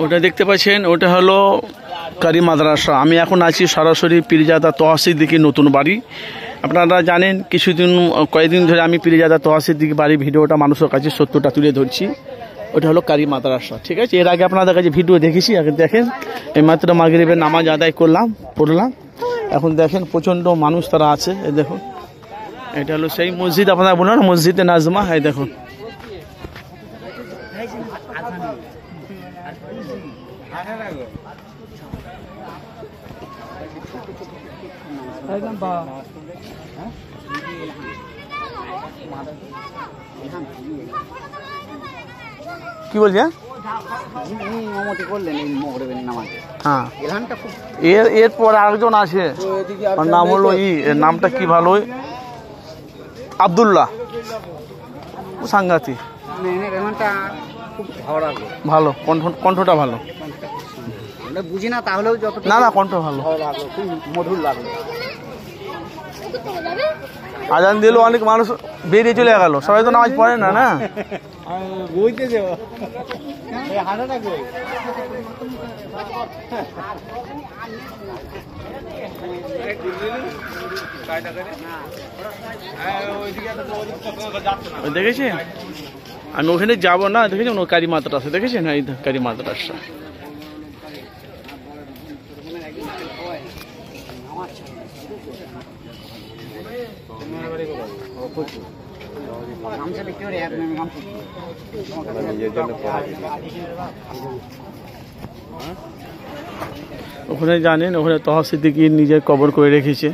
ওটা দেখতে পাচ্ছেন, ওটা হলো কারি মাদ্রাসা। আমি এখন আছি সরাসরি পীরজাদা তহসিদ্দিকি নতুন বাড়ি। আপনারা জানেন কয়েকদিন ধরে আমি পীরজাদা তহসিদ্দিকি বাড়ি ভিডিওটা মানুষের কাছে সত্যটা তুলে ধরছি। ওটা হলো কারি মাদ্রাসা, ঠিক আছে। এর আগে আপনাদের কাছে ভিডিও দেখেছি, আগে দেখেন। এইমাত্র মাগরিবের নামাজ আদায় পড়লাম। এখন দেখেন প্রচণ্ড মানুষ তারা আছে। এই দেখুন, এটা হলো সেই মসজিদ, আপনারা বলুন মসজিদে নাজমা। এই দেখুন, কি বলছে? হ্যাঁ, এরপর আরেকজন আছে, নাম হলো নামটা কি ভালো, আব্দুল্লাহ, সাংঘাতিক ভালো, কণ্ঠটা ভালো। বুঝি না তাহলেও না কণ্ঠ ভালো, মধুর লাগলো। আজান দিল, অনেক মানুষ বেরিয়ে চলে গেল, সবাই তো নামাজ পড়ে না। দেখেছেন, আমি ওখানে যাবো না, দেখেছেন ও কারি মাদ্রাসা, দেখেছেন এই কারি মাদ্রাসা। ওখানে জানেন, ওখানে তহসিদ্দিকি নিজের কবর করে রেখেছে।